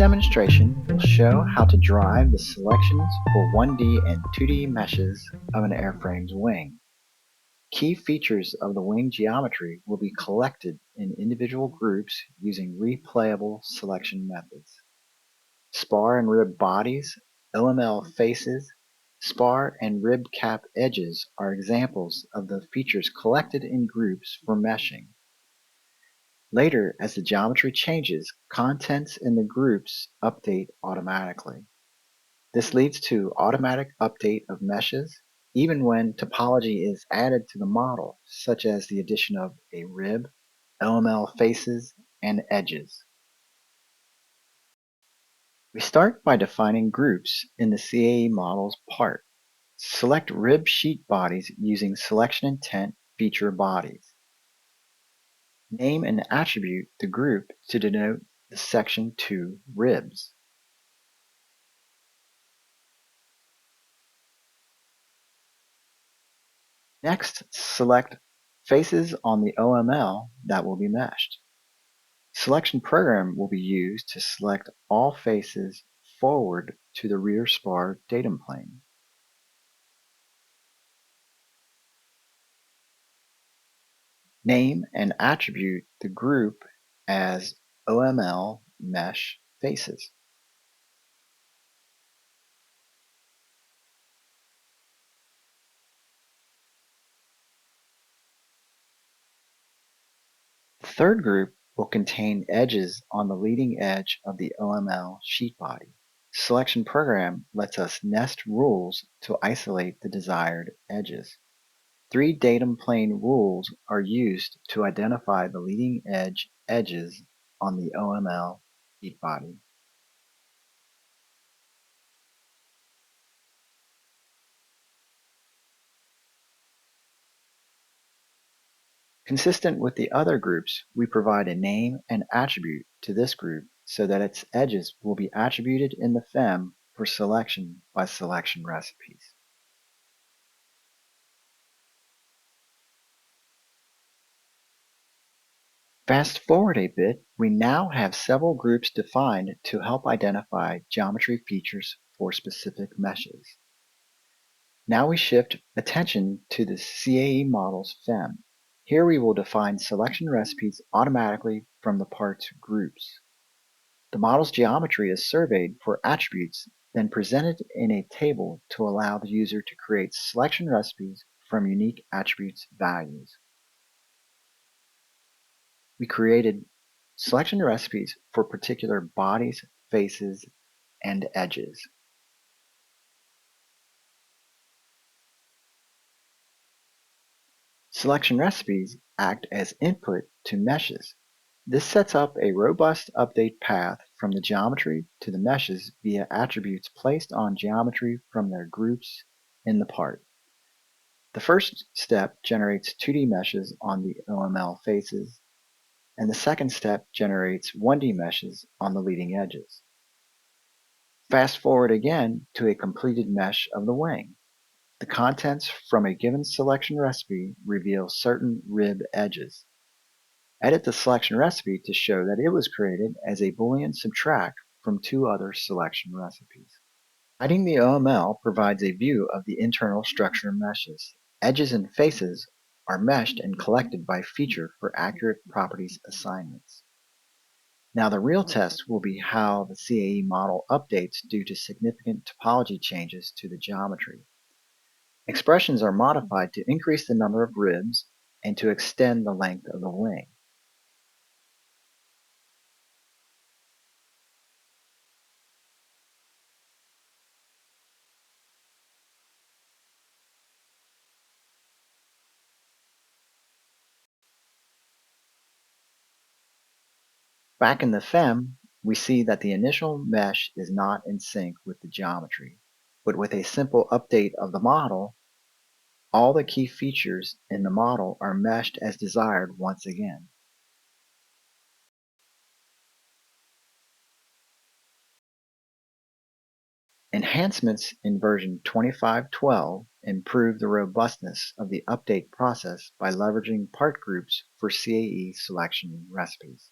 demonstration will show how to drive the selections for 1D and 2D meshes of an airframe's wing. Key features of the wing geometry will be collected in individual groups using replayable selection methods. Spar and rib bodies, OML faces, spar and rib cap edges are examples of the features collected in groups for meshing. Later, as the geometry changes, contents in the groups update automatically. This leads to automatic update of meshes, even when topology is added to the model, such as the addition of a rib, OML faces, and edges. We start by defining groups in the CAE model's part. Select rib sheet bodies using selection intent feature bodies. Name and attribute the group to denote the section 2 ribs. Next, select faces on the OML that will be meshed. Selection program will be used to select all faces forward to the rear spar datum plane. Name and attribute the group as OML mesh faces. The third group will contain edges on the leading edge of the OML sheet body. Selection program lets us nest rules to isolate the desired edges. 3 datum plane rules are used to identify the leading edge edges on the OML sheet body. Consistent with the other groups, we provide a name and attribute to this group so that its edges will be attributed in the FEM for selection by selection recipes. Fast forward a bit, we now have several groups defined to help identify geometry features for specific meshes. Now we shift attention to the CAE model's FEM. Here we will define selection recipes automatically from the parts groups. The model's geometry is surveyed for attributes, then presented in a table to allow the user to create selection recipes from unique attributes values. We created selection recipes for particular bodies, faces, and edges. Selection recipes act as input to meshes. This sets up a robust update path from the geometry to the meshes via attributes placed on geometry from their groups in the part. The first step generates 2D meshes on the OML faces, and the second step generates 1D meshes on the leading edges. Fast forward again to a completed mesh of the wing. The contents from a given selection recipe reveal certain rib edges. Edit the selection recipe to show that it was created as a Boolean subtract from 2 other selection recipes. Hiding the OML provides a view of the internal structure meshes. Edges and faces are meshed and collected by feature for accurate properties assignments. Now the real test will be how the CAE model updates due to significant topology changes to the geometry. Expressions are modified to increase the number of ribs and to extend the length of the wing. Back in the FEM, we see that the initial mesh is not in sync with the geometry, but with a simple update of the model, all the key features in the model are meshed as desired once again. Enhancements in version 25.12 improve the robustness of the update process by leveraging part groups for CAE selection recipes.